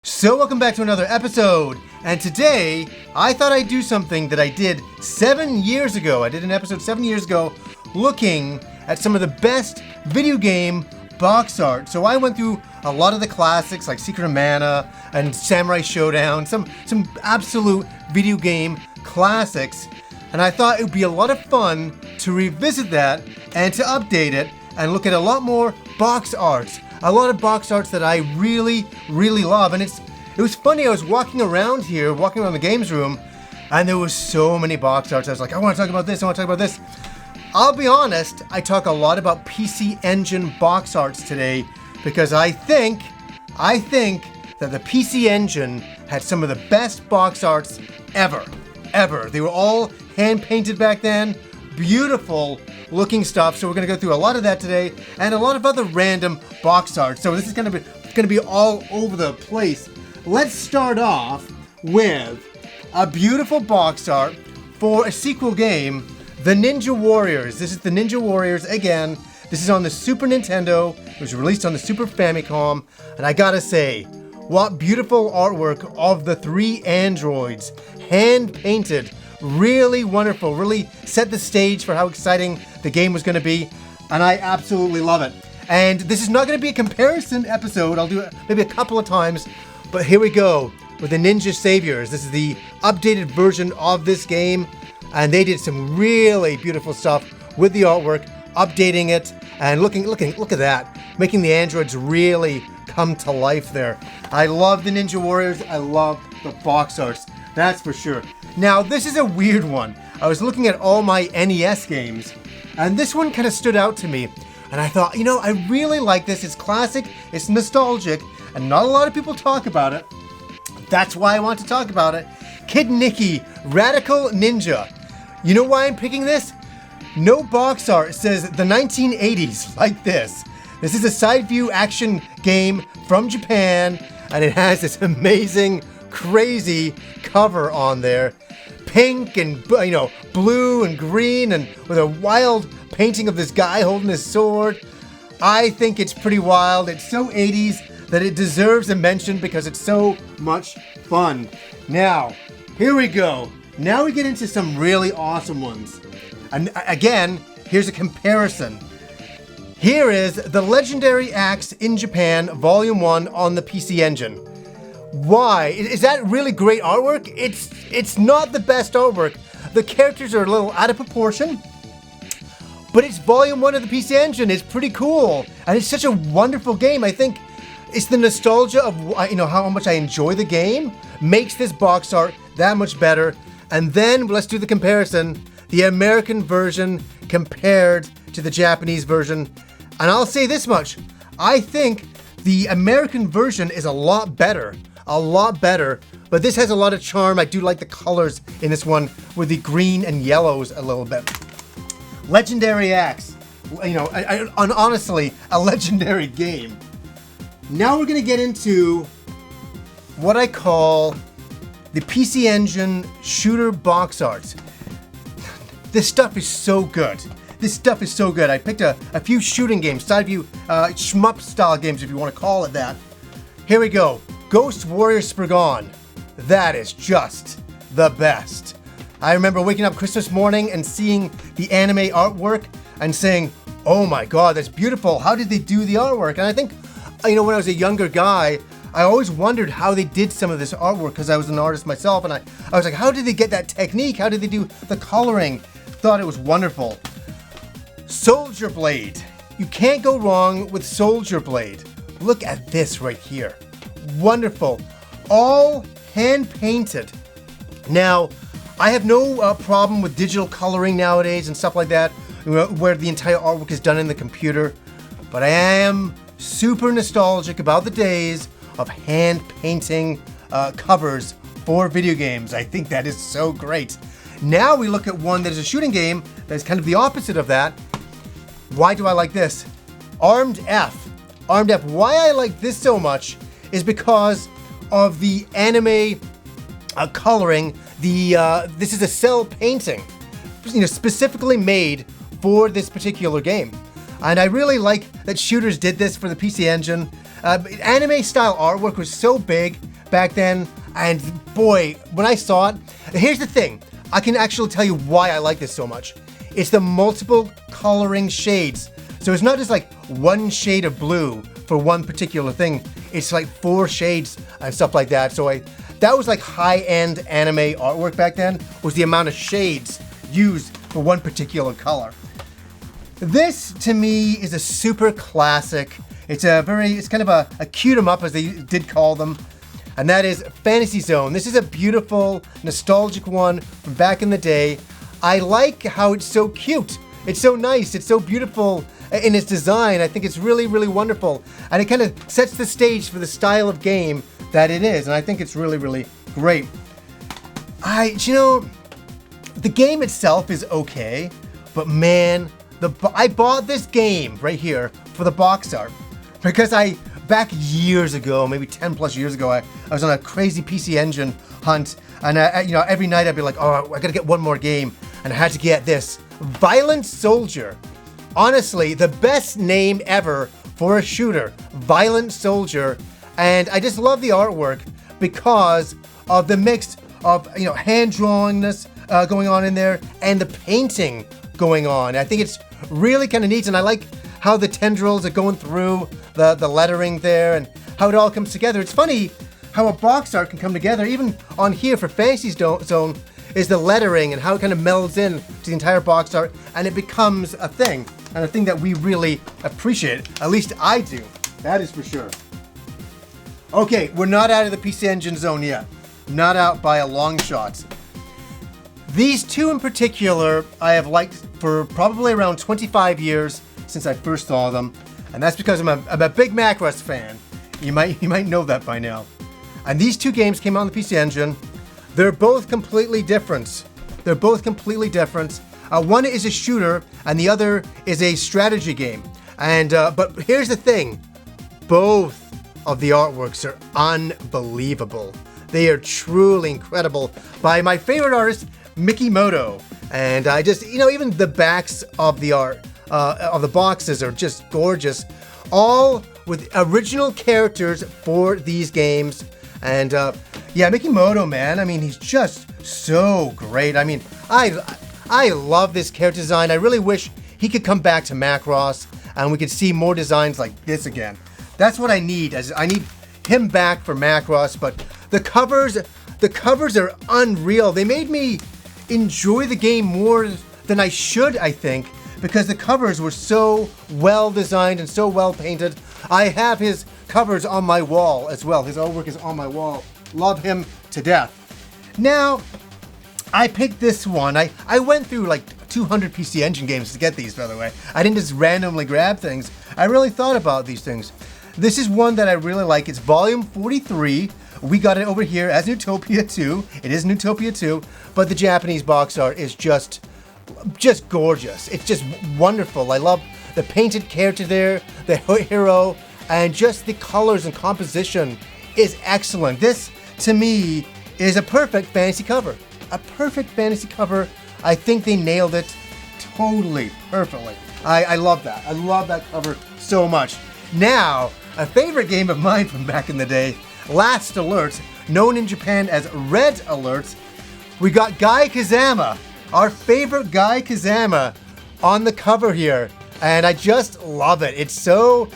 So welcome back to another episode, and today I thought I'd do something that I did 7 years ago. I did an episode 7 years ago looking at some of the best video game box art. So I went through a lot of the classics like Secret of Mana and Samurai Showdown, some absolute video game classics, and I thought it would be a lot of fun to revisit that and to update it and look at a lot more box art. A lot of box arts that I really love, and it was funny. I was walking around the games room, and there was so many box arts. I was like, I want to talk about this, I want to talk about this. I'll be honest, I talk a lot about PC Engine box arts today because I think that the PC Engine had some of the best box arts ever. They were all hand-painted back then, beautiful looking stuff. So we're going to go through a lot of that today and a lot of other random box art. So this is going to be all over the place. Let's start off with a beautiful box art for a sequel game, The Ninja Warriors. This is The Ninja Warriors again. This is on the Super Nintendo. It was released on the Super Famicom, and I gotta say, what beautiful artwork of the 3 androids, hand painted. Really wonderful, really set the stage for how exciting the game was going to be, and I absolutely love it. And this is not going to be a comparison episode. I'll do it maybe a couple of times, but here we go with the Ninja Saviors. This is the updated version of this game, and they did some really beautiful stuff with the artwork, updating it, and look at that, making the androids really come to life there. I love the Ninja Warriors. I love the box arts, that's for sure. Now, this is a weird one. I was looking at all my NES games, and this one kind of stood out to me. And I thought, I really like this. It's classic, it's nostalgic, and not a lot of people talk about it. That's why I want to talk about it. Kid Nicky, Radical Ninja. You know why I'm picking this? No box art says the 1980s like this. This is a side view action game from Japan, and it has this amazing, crazy cover on there. Pink and blue and green, and with a wild painting of this guy holding his sword. I think it's pretty wild. It's so 80s that it deserves a mention because it's so much fun. Now, here we go. Now we get into some really awesome ones. And again, here's a comparison. Here is the Legendary Axe in Japan, Volume 1 on the PC Engine. Why? Is that really great artwork? It's not the best artwork. The characters are a little out of proportion, but it's Volume 1 of the PC Engine. It's pretty cool, and it's such a wonderful game. I think it's the nostalgia of how much I enjoy the game makes this box art that much better. And then let's do the comparison. The American version compared to the Japanese version. And I'll say this much. I think the American version is a lot better, but this has a lot of charm. I do like the colors in this one with the green and yellows a little bit. Legendary Axe, honestly, a legendary game. Now we're gonna get into what I call the PC Engine shooter box art. This stuff is so good. I picked a few shooting games, side view, shmup style games if you want to call it that. Here we go. Ghost Warrior Spriggan. That is just the best. I remember waking up Christmas morning and seeing the anime artwork and saying, oh my god, that's beautiful. How did they do the artwork? And I think, when I was a younger guy, I always wondered how they did some of this artwork because I was an artist myself, and I was like, how did they get that technique? How did they do the coloring? Thought it was wonderful. Soldier Blade. You can't go wrong with Soldier Blade. Look at this right here. Wonderful. All hand-painted. Now, I have no problem with digital coloring nowadays and stuff like that, where the entire artwork is done in the computer, but I am super nostalgic about the days of hand-painting covers for video games. I think that is so great. Now we look at one that is a shooting game that is kind of the opposite of that. Why do I like this? Armed F. Why I like this so much is because of the anime coloring. This is a cell painting, specifically made for this particular game. And I really like that Shooters did this for the PC Engine. Anime style artwork was so big back then. And boy, when I saw it, here's the thing. I can actually tell you why I like this so much. It's the multiple coloring shades. So it's not just like one shade of blue for one particular thing. It's like 4 shades and stuff like that. So that was like high-end anime artwork back then, was the amount of shades used for one particular color. This, to me, is a super classic. It's kind of a cute 'em up, as they did call them. And that is Fantasy Zone. This is a beautiful, nostalgic one from back in the day. I like how it's so cute. It's so nice. It's so beautiful in its design. I think it's really, really wonderful. And it kind of sets the stage for the style of game that it is. And I think it's really, really great. The game itself is okay, but man, I bought this game right here for the box art because back years ago, maybe 10 plus years ago, I was on a crazy PC Engine hunt, and every night I'd be like, oh, I gotta get one more game, and I had to get this Violent Soldier. Honestly, the best name ever for a shooter, Violent Soldier, and I just love the artwork because of the mix of hand drawingness going on in there and the painting going on. I think it's really kind of neat, and I like how the tendrils are going through the lettering there and how it all comes together. It's funny how a box art can come together. Even on here for Fantasy Zone is the lettering and how it kind of melds in to the entire box art, and it becomes a thing, and a thing that we really appreciate. At least I do. That is for sure. Okay, we're not out of the PC Engine zone yet. Not out by a long shot. These two in particular I have liked for probably around 25 years since I first saw them, and that's because I'm a big Macross fan. You might know that by now. And these two games came out on the PC Engine. They're both completely different. One is a shooter, and the other is a strategy game. And but here's the thing: both of the artworks are unbelievable. They are truly incredible by my favorite artist, Mikimoto. And I just, even the backs of the art, of the boxes are just gorgeous. All with original characters for these games. And yeah, Mikimoto, man, I mean, he's just so great. I mean, I love this character design. I really wish he could come back to Macross and we could see more designs like this again. That's what I need. I need him back for Macross, but the covers are unreal. They made me enjoy the game more than I should, I think, because the covers were so well designed and so well painted. I have his covers on my wall as well. His artwork is on my wall. Love him to death. Now, I picked this one. I went through like 200 PC Engine games to get these, by the way. I didn't just randomly grab things. I really thought about these things. This is one that I really like. It's volume 43. We got it over here as Utopia 2. It is Utopia 2, but the Japanese box art is just gorgeous. It's just wonderful. I love the painted character there, the hero, and just the colors and composition is excellent. This, to me, is a perfect fantasy cover. A perfect fantasy cover. I think they nailed it totally perfectly. I love that. I love that cover so much. Now, a favorite game of mine from back in the day, Last Alert, known in Japan as Red Alert. We got Guy Kazama, our favorite Guy Kazama, on the cover here, and I just love it. It's so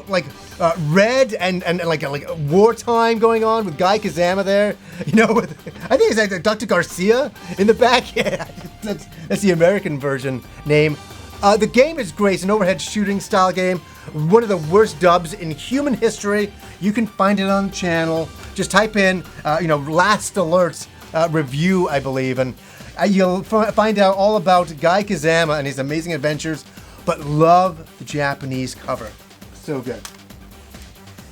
like red and like wartime going on with Guy Kazama there. I think it's like Dr. Garcia in the back. Yeah, that's the American version name. The game is great. It's an overhead shooting style game. One of the worst dubs in human history. You can find it on the channel. Just type in, Last Alert's review, I believe, and you'll find out all about Guy Kazama and his amazing adventures. But love the Japanese cover. So good.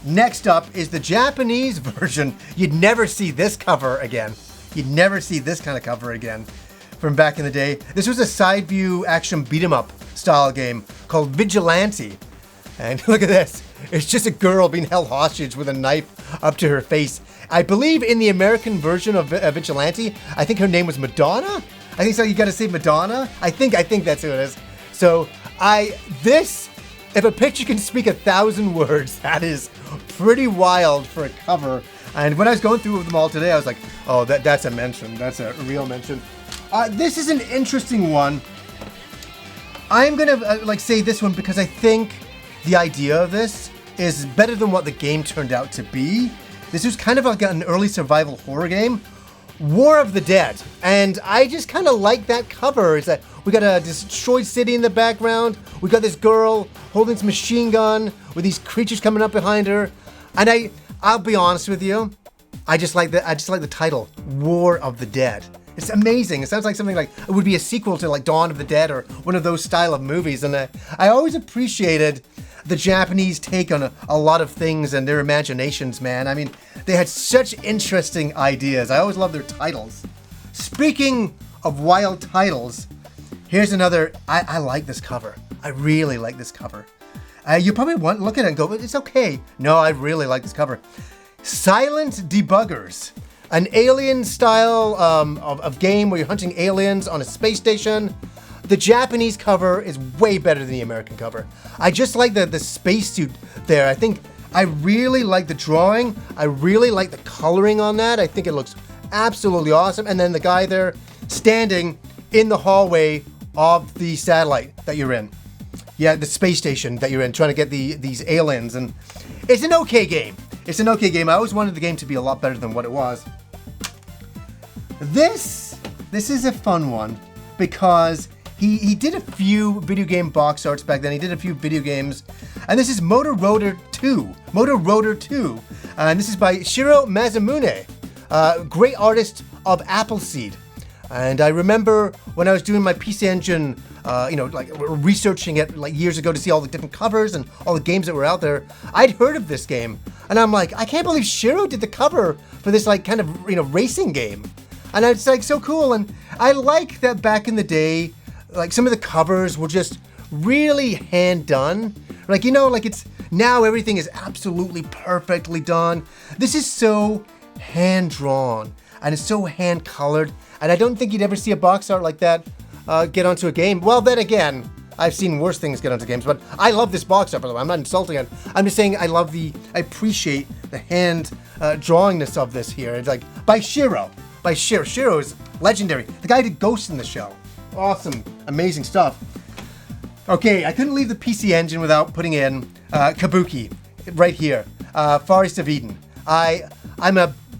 Next up is the Japanese version. You'd never see this cover again. You'd never see this kind of cover again from back in the day. This was a side view action beat 'em up style game called Vigilante. And look at this. It's just a girl being held hostage with a knife up to her face. I believe in the American version of Vigilante, I think her name was Madonna. I think so. You got to say Madonna. I think that's who it is. So if a picture can speak 1,000 words, that is pretty wild for a cover. And when I was going through them all today, I was like, oh, that's a mention. That's a real mention. This is an interesting one. I'm gonna say this one because I think the idea of this is better than what the game turned out to be. This was kind of like an early survival horror game, War of the Dead. And I just kind of like that cover. Is that we got a destroyed city in the background. We got this girl holding this machine gun with these creatures coming up behind her. And I'll be honest with you, I just like the title, War of the Dead. It's amazing. It sounds like something like it would be a sequel to like Dawn of the Dead or one of those style of movies. And I always appreciated the Japanese take on a lot of things and their imaginations, man. I mean, they had such interesting ideas. I always love their titles. Speaking of wild titles, here's another. I like this cover. I really like this cover. You probably won't look at it and go, it's okay. No, I really like this cover. Silent Debuggers. An alien style of game where you're hunting aliens on a space station. The Japanese cover is way better than the American cover. I just like the spacesuit there. I think I really like the drawing. I really like the coloring on that. I think it looks absolutely awesome. And then the guy there standing in the hallway of the satellite that you're in. Yeah, the space station that you're in, trying to get these aliens. And it's an okay game. It's an okay game. I always wanted the game to be a lot better than what it was. This is a fun one because he did a few video game box arts back then. He did a few video games, and this is Rotor 2. Rotor 2, and this is by Shiro Mazamune, great artist of Appleseed. And I remember when I was doing my PC Engine, researching it like years ago to see all the different covers and all the games that were out there. I'd heard of this game, and I'm like, I can't believe Shiro did the cover for this like kind of racing game. And it's like so cool, and I like that back in the day, like some of the covers were just really hand done. Like, it's now everything is absolutely perfectly done. This is so hand drawn and it's so hand colored, and I don't think you'd ever see a box art like that get onto a game. Well, then again, I've seen worse things get onto games, but I love this box art, by the way. I'm not insulting it. I'm just saying I appreciate the hand drawingness of this here. It's like by Shiro. Shiro is legendary. The guy did Ghost in the Shell. Awesome, amazing stuff. Okay, I couldn't leave the PC Engine without putting in Kabuki right here, Far East of Eden. I'm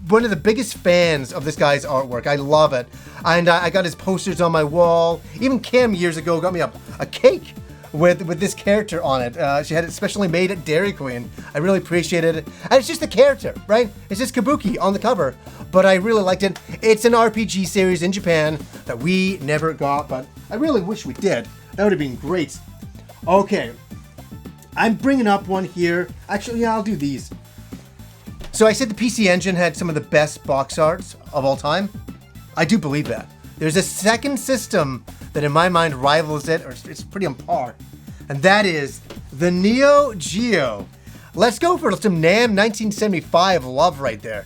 one of the biggest fans of this guy's artwork. I love it. And I got his posters on my wall. Even Kim years ago got me a cake with this character on it. She had it specially made at Dairy Queen. I really appreciated it. And it's just the character, right? It's just Kabuki on the cover. But I really liked it. It's an RPG series in Japan that we never got, but I really wish we did. That would have been great. Okay, I'm bringing up one here. Actually, yeah, I'll do these. So I said the PC Engine had some of the best box arts of all time. I do believe that. There's a second system that in my mind rivals it, or it's pretty on par, and that is the NeoGeo. Let's go for some NAMM 1975 love right there.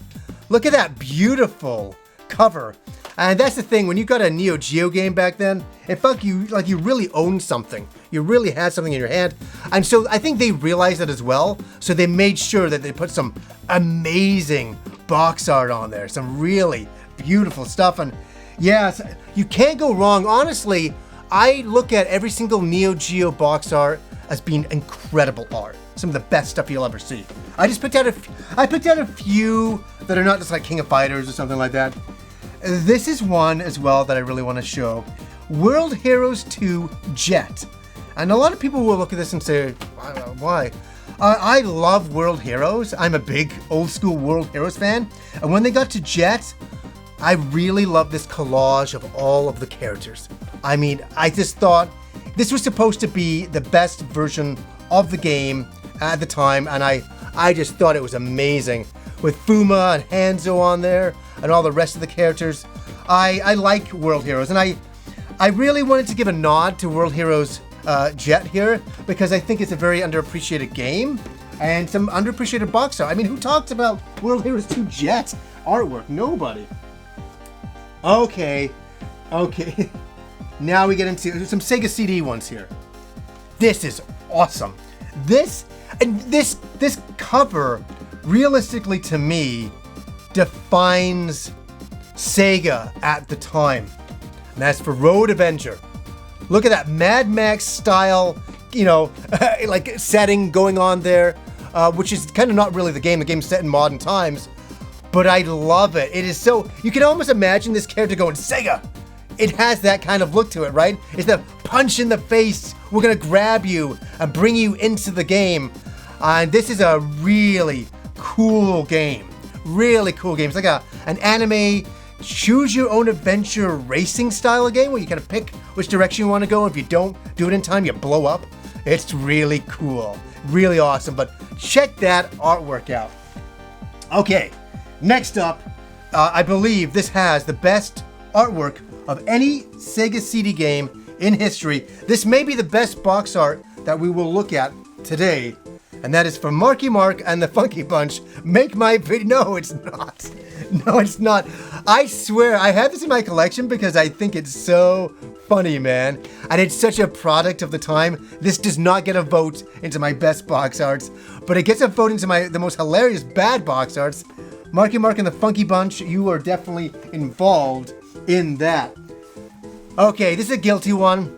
Look at that beautiful cover. And that's the thing, when you got a NeoGeo game back then, it felt like you really owned something. You really had something in your hand. And so I think they realized that as well. So they made sure that they put some amazing box art on there. Some really beautiful stuff. And yes, you can't go wrong. Honestly, I look at every single NeoGeo box art as being incredible art. Some of the best stuff you'll ever see. I picked out a few that are not just like King of Fighters or something like that. This is one as well that I really want to show. World Heroes 2 Jet. And a lot of people will look at this and say, why? I love World Heroes. I'm a big old school World Heroes fan. And when they got to Jet, I really love this collage of all of the characters. I mean, I just thought this was supposed to be the best version of the game at the time, and I just thought it was amazing. With Fuma and Hanzo on there, and all the rest of the characters. I like World Heroes, and I really wanted to give a nod to World Heroes Jet here, because I think it's a very underappreciated game, and some underappreciated box art. I mean, who talks about World Heroes 2 Jet artwork? Nobody. Okay. Now we get into some Sega CD ones here. This is awesome. This cover, realistically to me, defines Sega at the time. And that's for Road Avenger. Look at that Mad Max style, you know, like setting going on there, which is kind of not really the game. The game's set in modern times, but I love it. It is so, you can almost imagine this character going, Sega. It has that kind of look to it, right? It's the punch in the face. We're gonna grab you and bring you into the game. And this is a really cool game. Really cool game. It's like an anime choose your own adventure racing style game where you kind of pick which direction you want to go. If you don't do it in time, you blow up. It's really cool. Really awesome. But check that artwork out. Okay, next up, I believe this has the best artwork of any Sega CD game in history. This may be the best box art that we will look at today. And that is from Marky Mark and the Funky Bunch. Make my video. No, it's not. No, it's not. I swear, I have this in my collection because I think it's so funny, man. And it's such a product of the time. This does not get a vote into my best box arts, but it gets a vote into the most hilarious bad box arts. Marky Mark and the Funky Bunch, you are definitely involved in that. Okay, this is a guilty one.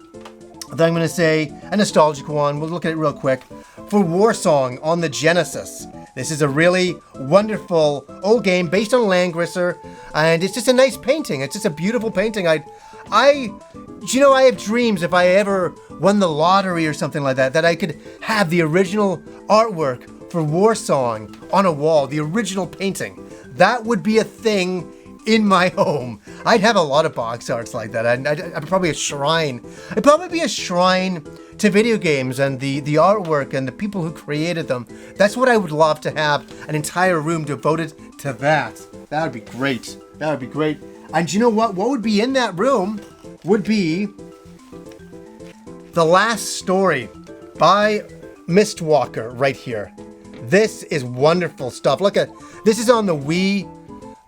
Then I'm going to say a nostalgic one. We'll look at it real quick. For Warsong on the Genesis. This is a really wonderful old game based on Langrisser, and it's just a nice painting. It's just a beautiful painting. I have dreams if I ever won the lottery or something like that I could have the original artwork for Warsong on a wall, the original painting. That would be a thing in my home. I'd have a lot of box arts like that. I'd probably a shrine. It'd probably be a shrine to video games and the artwork and the people who created them. That's what I would love to have, an entire room devoted to that. That would be great. That would be great. And you know what? What would be in that room would be The Last Story by Mistwalker right here. This is wonderful stuff. Look at, this is on the Wii.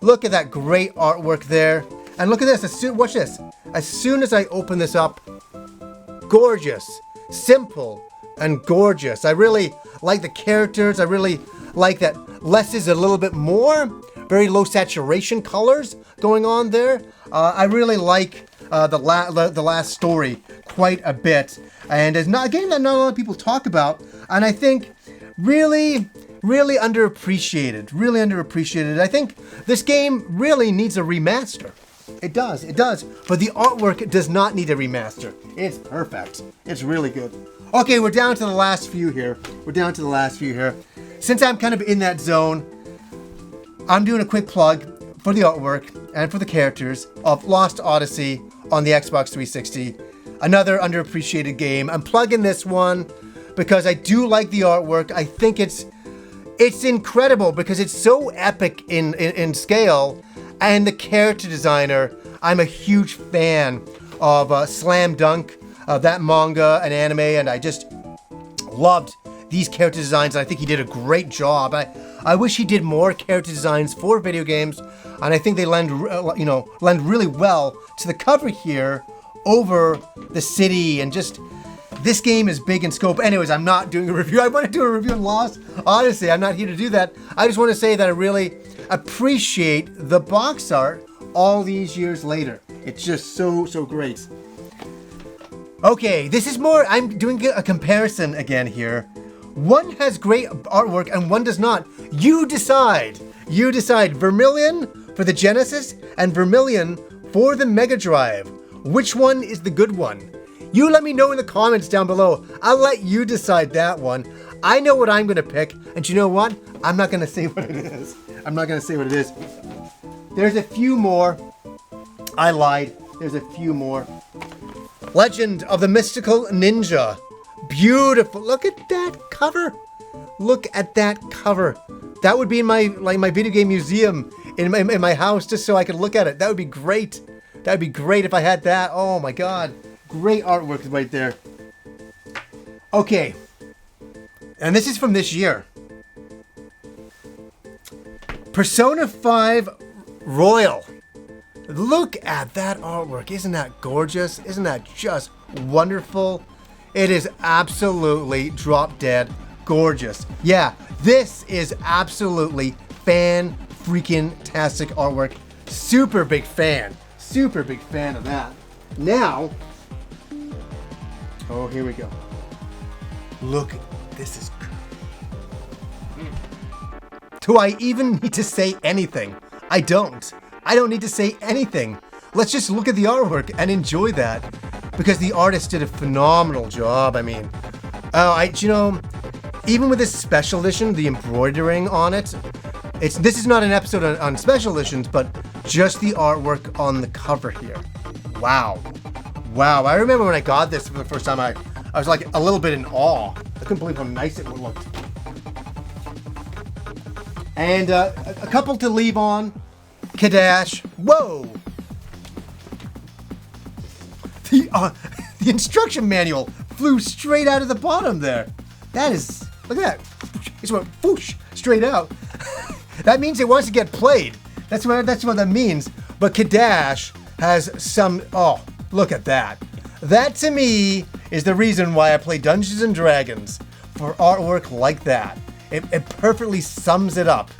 Look at that great artwork there. And look at this, watch this. As soon as I open this up, gorgeous, simple, and gorgeous. I really like the characters. I really like that less is a little bit more. Very low saturation colors going on there. I really like the Last Story quite a bit. And it's not a game that not a lot of people talk about. And I think really underappreciated. Really underappreciated. I think this game really needs a remaster. It does. But the artwork does not need a remaster. It's perfect. It's really good. Okay, we're down to the last few here. Since I'm kind of in that zone, I'm doing a quick plug for the artwork and for the characters of Lost Odyssey on the Xbox 360. Another underappreciated game. I'm plugging this one because I do like the artwork. I think it's incredible because it's so epic in scale. And the character designer, I'm a huge fan of Slam Dunk, that manga and anime, and I just loved these character designs, and I think he did a great job. I wish he did more character designs for video games, and I think they lend really well to the cover here over the city, and just, this game is big in scope. Anyways, I'm not doing a review. I want to do a review on Lost Odyssey. I'm not here to do that. I just want to say that I really appreciate the box art all these years later. It's just so great. Okay, this is more, I'm doing a comparison again here. One has great artwork and one does not. You decide. Vermilion for the Genesis and Vermilion for the Mega Drive. Which one is the good one? You let me know in the comments down below. I'll let you decide that one. I know what I'm gonna pick, and you know what? I'm not gonna say what it is. There's a few more. I lied. There's a few more. Legend of the Mystical Ninja. Beautiful. Look at that cover. That would be in my video game museum in my house, just so I could look at it. That would be great. That would be great if I had that. Oh my God. Great artwork right there. Okay. And this is from this year. Persona 5 Royal. Look at that artwork. Isn't that gorgeous? Isn't that just wonderful? It is absolutely drop dead gorgeous. Yeah, this is absolutely fan freaking tastic artwork. Super big fan of that. Now, oh, here we go. Look, this is great. Do I even need to say anything? I don't need to say anything. Let's just look at the artwork and enjoy that, because the artist did a phenomenal job. I mean, you know, even with this special edition, the embroidering on it, this is not an episode on special editions, but just the artwork on the cover here. Wow. Wow, I remember when I got this for the first time, I was like a little bit in awe. I couldn't believe how nice it looked. And a couple to leave on. Kadash. Whoa! The instruction manual flew straight out of the bottom there. That is, look at that. It went whoosh, straight out. That means it wants to get played. That's what that means. But Kadash has some, oh, look at that. That to me is the reason why I play Dungeons and Dragons, for artwork like that. It perfectly sums it up.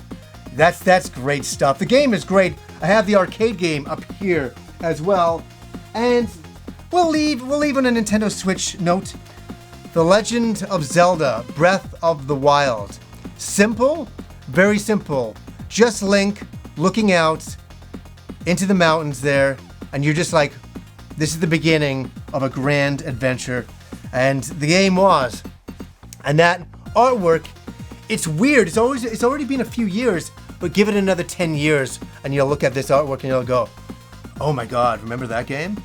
That's great stuff. The game is great. I have the arcade game up here as well. And we'll leave on a Nintendo Switch note. The Legend of Zelda, Breath of the Wild. Simple, very simple. Just Link looking out into the mountains there, and you're just like, this is the beginning of a grand adventure. And the game was. And that artwork, it's weird. It's already been a few years, but give it another 10 years and you'll look at this artwork and you'll go, oh my God, remember that game?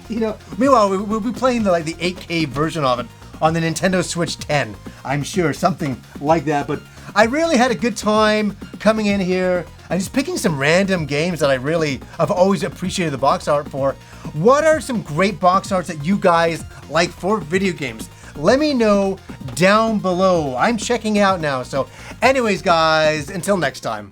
You know, meanwhile, we'll be playing the 8K version of it on the Nintendo Switch 10. I'm sure, something like that. But I really had a good time coming in here and just picking some random games that I've always appreciated the box art for. What are some great box arts that you guys like for video games? Let me know down below. I'm checking out now. So anyways, guys, until next time.